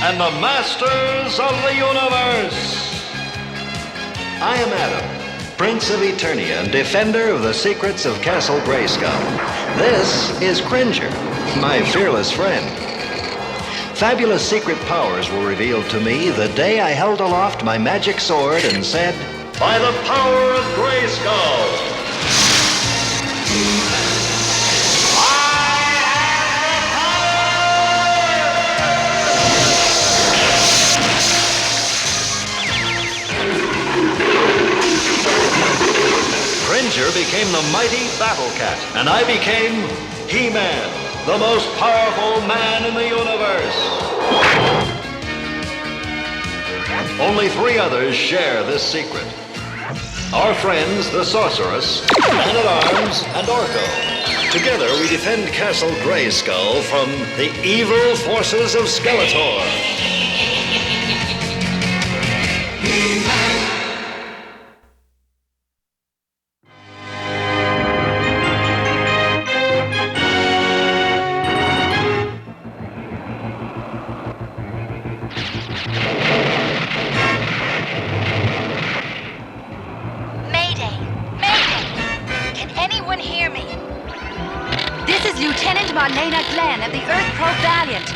and the masters of the universe. I am Adam, Prince of Eternia and defender of the secrets of Castle Grayskull. This is Cringer, my fearless friend. Fabulous secret powers were revealed to me the day I held aloft my magic sword and said, "By the power of Grayskull, Cringer became the mighty Battle Cat, and I became He-Man, the most powerful man in the universe. Only 3 others share this secret. Our friends, the Sorceress, Man-at-Arms, and Orko. Together we defend Castle Grayskull from the evil forces of Skeletor. Marlena Glenn of the Earth Probe Valiant.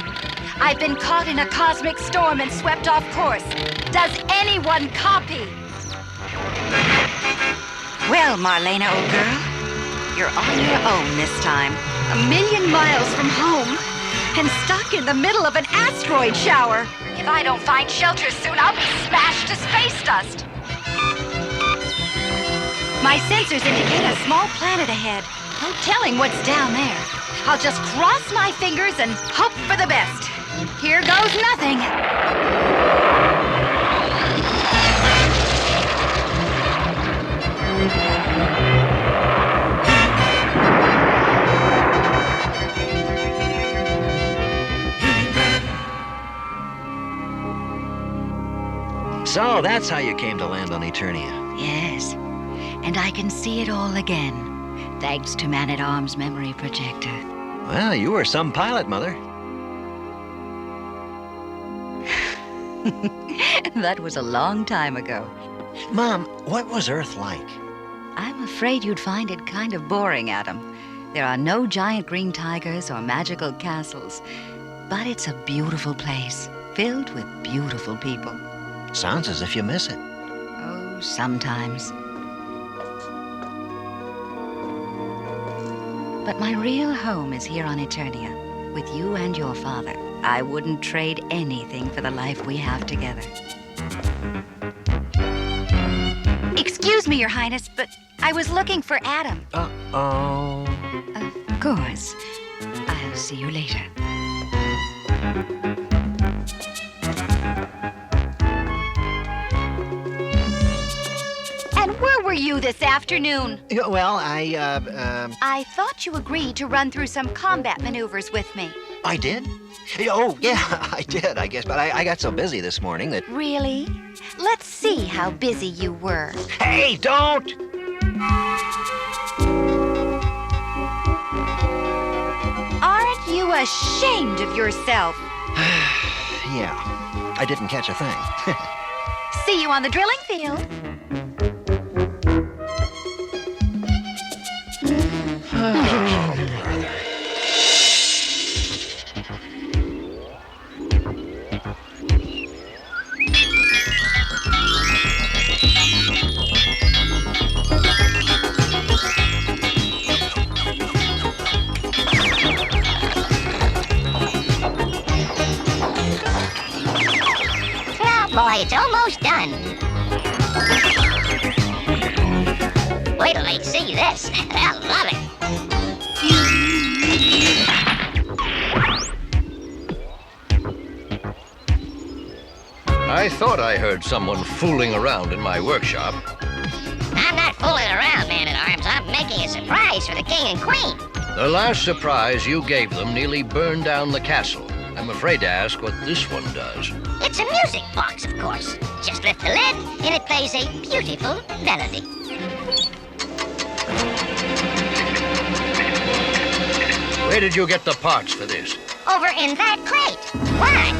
I've been caught in a cosmic storm and swept off course. Does anyone copy? Well, Marlena, old girl, you're on your own this time. 1,000,000 miles from home and stuck in the middle of an asteroid shower. If I don't find shelter soon, I'll be smashed to space dust. My sensors indicate a small planet ahead. No telling what's down there. I'll just cross my fingers and hope for the best. Here goes nothing. So that's how you came to land on Eternia. Yes, and I can see it all again, thanks to Man-at-Arms' memory projector. Well, you were some pilot, Mother. That was a long time ago. Mom, what was Earth like? I'm afraid you'd find it kind of boring, Adam. There are no giant green tigers or magical castles. But it's a beautiful place, filled with beautiful people. Sounds as if you miss it. Oh, sometimes. But my real home is here on Eternia, with you and your father. I wouldn't trade anything for the life we have together. Excuse me, Your Highness, but I was looking for Adam. Uh-oh. Of course. I'll see you later. And where were you this afternoon? Yeah, well, I thought you agreed to run through some combat maneuvers with me. I did? Oh, yeah, I did, I guess, but I got so busy this morning that... Really? Let's see how busy you were. Hey, don't! Aren't you ashamed of yourself? Yeah, I didn't catch a thing. See you on the drilling field. Boy, it's almost done. Wait till they see this. They'll love it. I thought I heard someone fooling around in my workshop. I'm not fooling around, Man-at-Arms. I'm making a surprise for the king and queen. The last surprise you gave them nearly burned down the castle. I'm afraid to ask what this one does. It's a music box, of course. Just lift the lid, and it plays a beautiful melody. Where did you get the parts for this? Over in that crate. Why?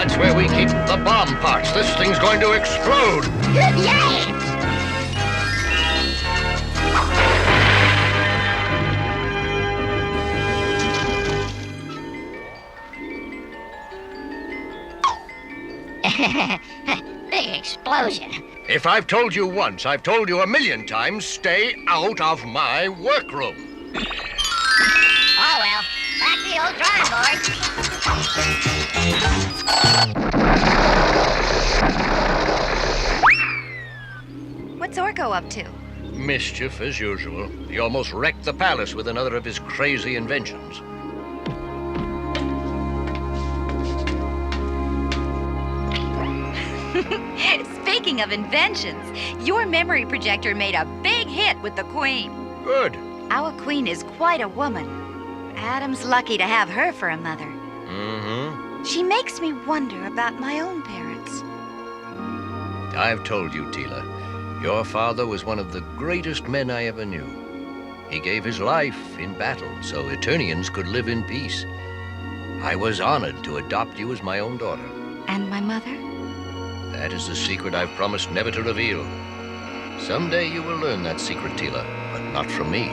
That's where we keep the bomb parts. This thing's going to explode. Yay! Big explosion. If I've told you once, I've told you 1,000,000 times, stay out of my workroom. Oh well, back to the old drawing board. What's Orko up to? Mischief, as usual. He almost wrecked the palace with another of his crazy inventions. Speaking of inventions, your memory projector made a big hit with the Queen. Good. Our Queen is quite a woman. Adam's lucky to have her for a mother. Mm-hmm. She makes me wonder about my own parents. I've told you, Tila. Your father was one of the greatest men I ever knew. He gave his life in battle so Eternians could live in peace. I was honored to adopt you as my own daughter. And my mother? That is the secret I've promised never to reveal. Someday you will learn that secret, Tila, but not from me.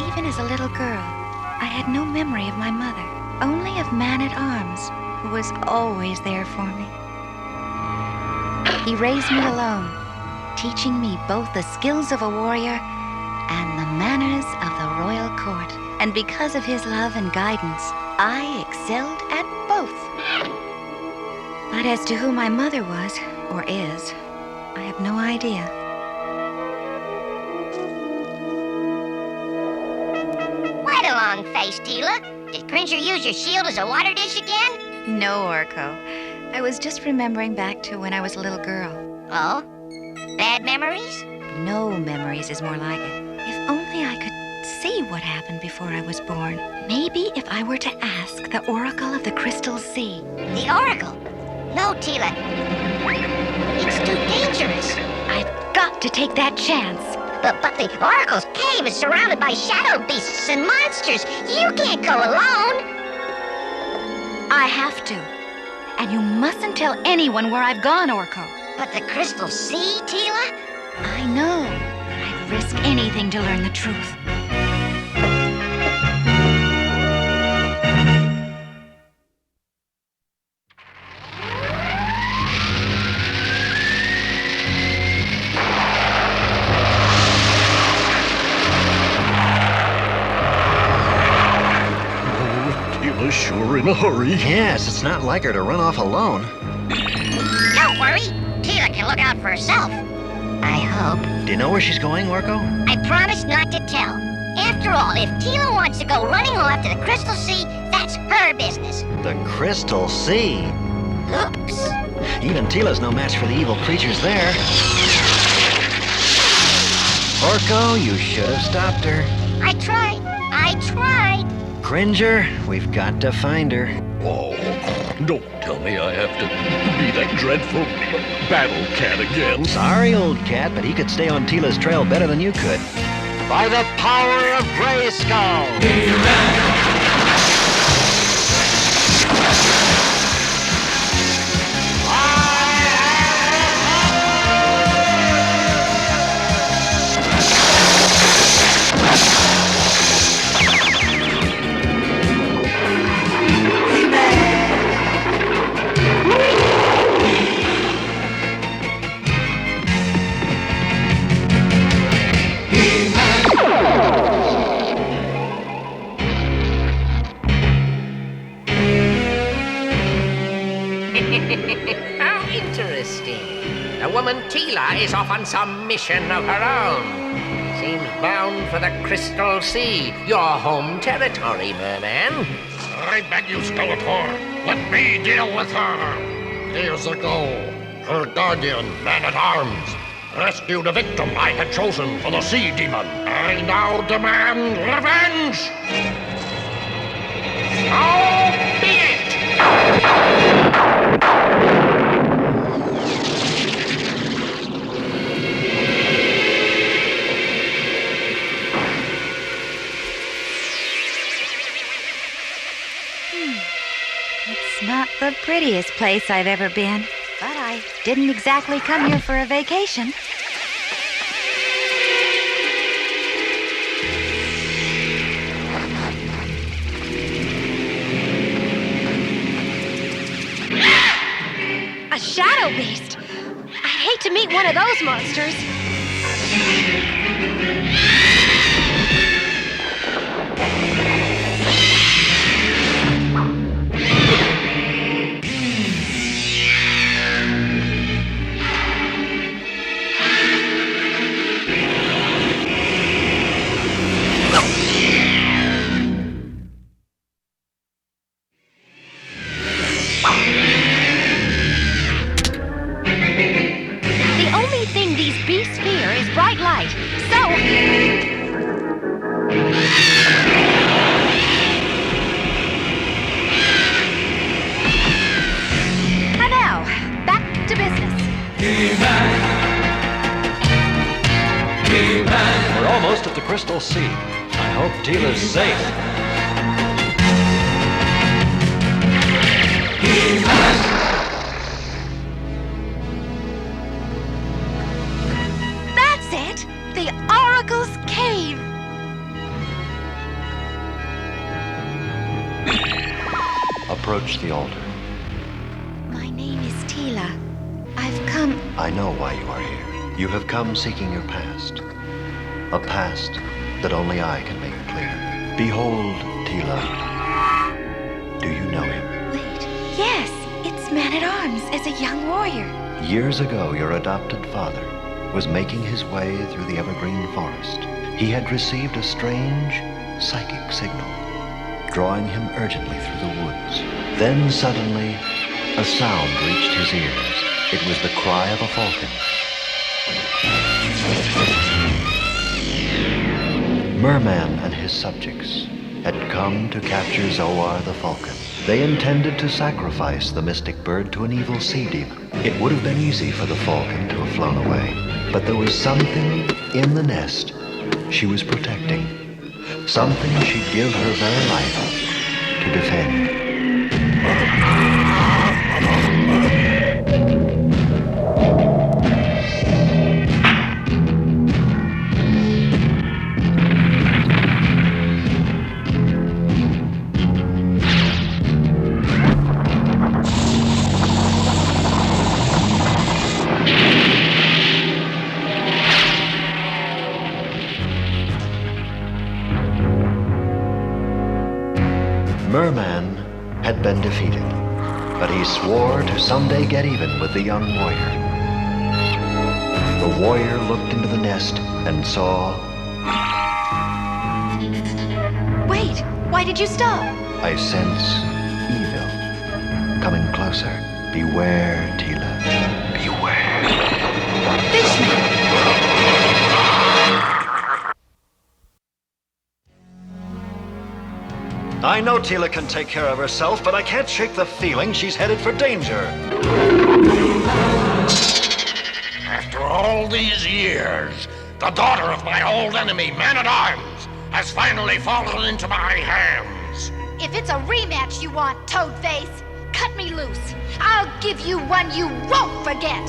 Even as a little girl, I had no memory of my mother, only of Man-at-Arms, who was always there for me. He raised me alone, teaching me both the skills of a warrior and the manners of the royal court. And because of his love and guidance, I excelled at both. But as to who my mother was, or is, I have no idea. Quite a long face, Tila. Did Cringer use your shield as a water dish again? No, Orko. I was just remembering back to when I was a little girl. Oh? Bad memories? No memories is more like it. If only I could see what happened before I was born. Maybe if I were to ask the Oracle of the Crystal Sea. The Oracle? No, Tila. It's too dangerous. I've got to take that chance. But the Oracle's cave is surrounded by shadow beasts and monsters. You can't go alone. I have to. And you mustn't tell anyone where I've gone, Orko. But the Crystal Sea, Tila? I know, but I'd risk anything to learn the truth. Tila's sure in a hurry. Yes, it's not like her to run off alone. Don't worry. Tila can look out for herself. I hope. Do you know where she's going, Orko? I promise not to tell. After all, if Tila wants to go running off to the Crystal Sea, that's her business. The Crystal Sea. Oops. Even Tila's no match for the evil creatures there. Orko, you should have stopped her. I tried. Cringer, we've got to find her. Oh, don't tell me I have to be that dreadful battle cat again. Sorry, old cat, but he could stay on Tila's trail better than you could. By the power of Grayskull! How interesting. The woman Tila is off on some mission of her own. Seems bound for the Crystal Sea, your home territory, merman. I beg you, Skeletor. Let me deal with her. Years ago, her guardian, Man-at-Arms, rescued a victim I had chosen for the Sea Demon. I now demand revenge! So be it! It's not the prettiest place I've ever been, but I didn't exactly come here for a vacation. A shadow beast? I hate to meet one of those monsters. The only thing these beasts fear is bright light. So... And now, back to business. We're almost at the Crystal Sea. I hope Tila's safe. That's it! The Oracle's Cave! Approach the altar. My name is Tila. I've come... I know why you are here. You have come seeking your past. A past that only I can make clear. Behold, Tila. Do you know him? Wait. Yes, it's Man-at-Arms as a young warrior. Years ago, your adopted father was making his way through the evergreen forest. He had received a strange psychic signal, drawing him urgently through the woods. Then suddenly, a sound reached his ears. It was the cry of a falcon. Merman and his subjects had come to capture Zoar the falcon. They intended to sacrifice the mystic bird to an evil sea demon. It would have been easy for the falcon to have flown away, but there was something in the nest she was protecting. Something she'd give her very life to defend. Merman had been defeated, but he swore to someday get even with the young warrior. The warrior looked into the nest and saw... Wait, why did you stop? I sense evil coming closer. Beware, Tila. Beware. Fishman! I know Tila can take care of herself, but I can't shake the feeling she's headed for danger. After all these years, the daughter of my old enemy, Man-at-Arms, has finally fallen into my hands. If it's a rematch you want, Toadface, cut me loose. I'll give you one you won't forget.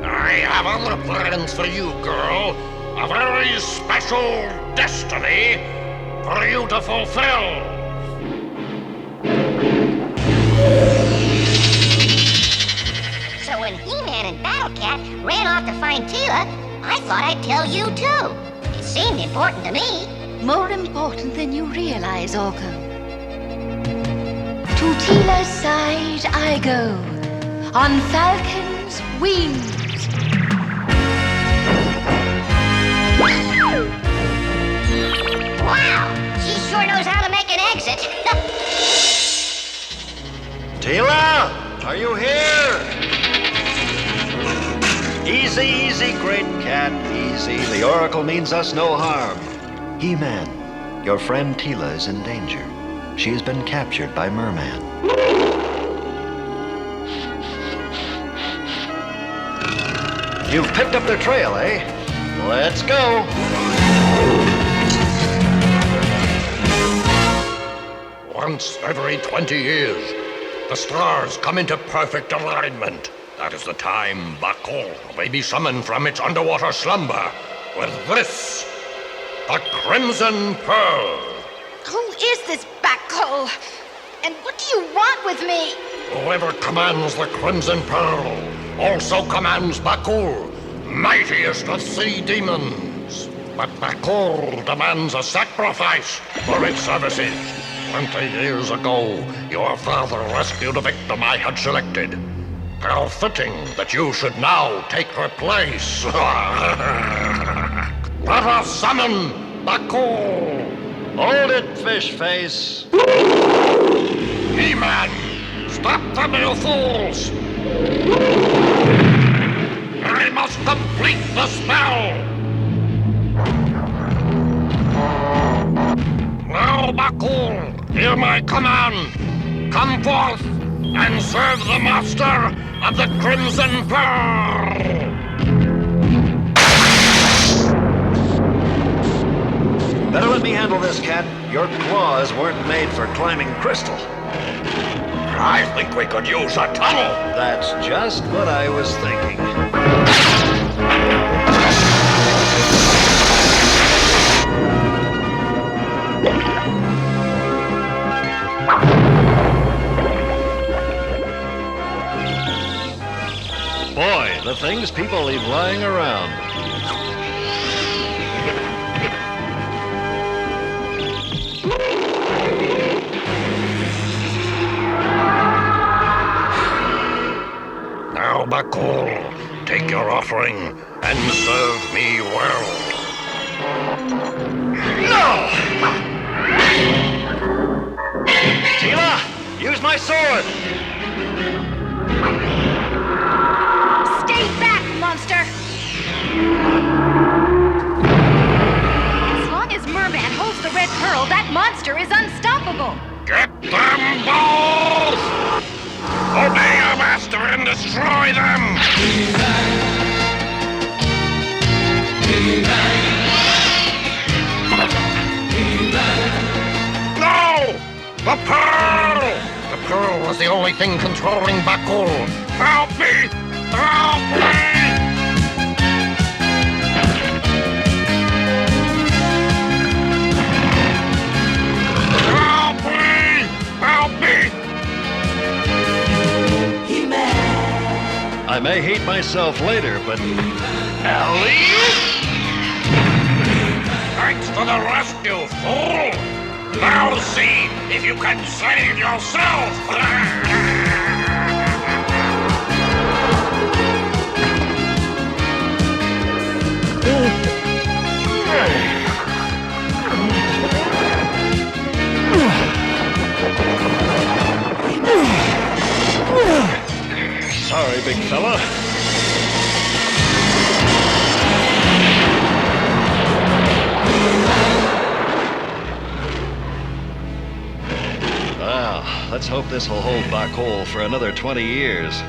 I have other plans for you, girl. A very special destiny for you to fulfill. So when He-Man and Battle Cat ran off to find Tila, I thought I'd tell you too. It seemed important to me. More important than you realize, Orko. To Tila's side I go, on falcon's wings. Wow, she sure knows how to make an exit. Tila, are you here? Easy, easy, great cat, easy. The Oracle means us no harm. He-Man, your friend Tila is in danger. She has been captured by Merman. You've picked up their trail, eh? Let's go. once every 20 years. The stars come into perfect alignment. That is the time Bakul may be summoned from its underwater slumber with this, the Crimson Pearl. Who is this Bakul? And what do you want with me? Whoever commands the Crimson Pearl also commands Bakul, mightiest of sea demons. But Bakul demands a sacrifice for its services. 20 years ago, your father rescued a victim I had selected. How fitting that you should now take her place. Let us summon Bakul. Hold it, fish face. He-Man, stop them, you fools! I must complete the spell! Now, Bakul, hear my command. Come forth and serve the master of the Crimson Pearl! Better let me handle this, Cat. Your claws weren't made for climbing crystal. I think we could use a tunnel. That's just what I was thinking. Boy, the things people leave lying around. Now, Bakul, take your offering and serve me well. No! Tila, use my sword! Stay back, monster! As long as Merman holds the red pearl, that monster is unstoppable! Get them both! Obey your master and destroy them! No! The pearl! The pearl was the only thing controlling Bakul. Help me! Help me! Help me! Help me! I may hate myself later, but... Alley-oop! Thanks for the rescue, fool! Now see if you can save yourself! Sorry, big fella. Well, let's hope this will hold Bakul for another 20 years.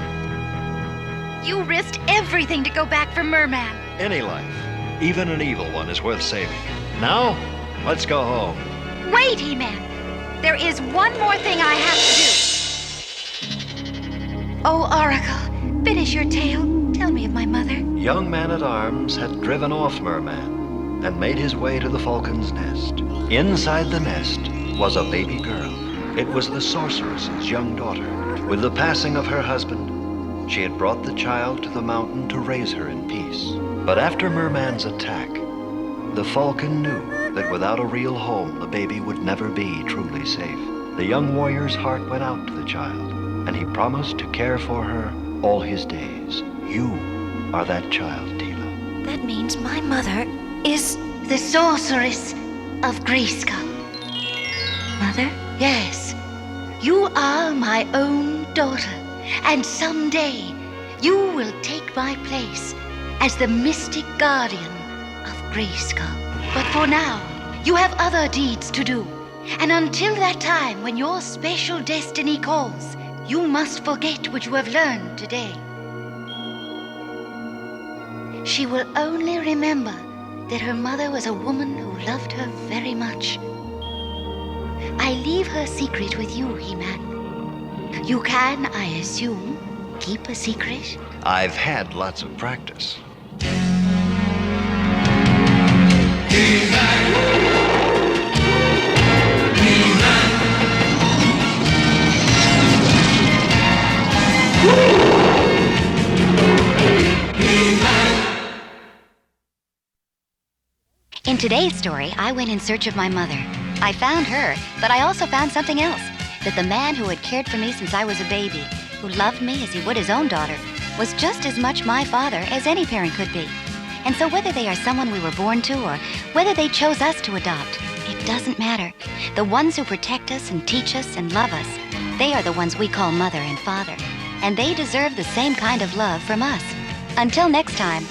You risked everything to go back for Merman. Any life, even an evil one, is worth saving. Now, let's go home. Wait, He-Man. There is one more thing I have to do. Oh, Oracle, finish your tale. Tell me of my mother. Young Man-at-Arms had driven off Merman and made his way to the Falcon's Nest. Inside the nest was a baby girl. It was the sorceress's young daughter. With the passing of her husband, she had brought the child to the mountain to raise her in peace. But after Merman's attack, the Falcon knew that without a real home, the baby would never be truly safe. The young warrior's heart went out to the child, and he promised to care for her all his days. You are that child, Tila. That means my mother is the sorceress of Grayskull. Mother? Yes. You are my own daughter, and someday you will take my place as the mystic guardian of Grayskull. But for now, you have other deeds to do. And until that time when your special destiny calls, you must forget what you have learned today. She will only remember that her mother was a woman who loved her very much. I leave her secret with you, He-Man. You can, I assume, keep a secret? I've had lots of practice. In today's story, I went in search of my mother. I found her, but I also found something else. That the man who had cared for me since I was a baby, who loved me as he would his own daughter, was just as much my father as any parent could be. And so whether they are someone we were born to or whether they chose us to adopt, it doesn't matter. The ones who protect us and teach us and love us, they are the ones we call mother and father. And they deserve the same kind of love from us. Until next time,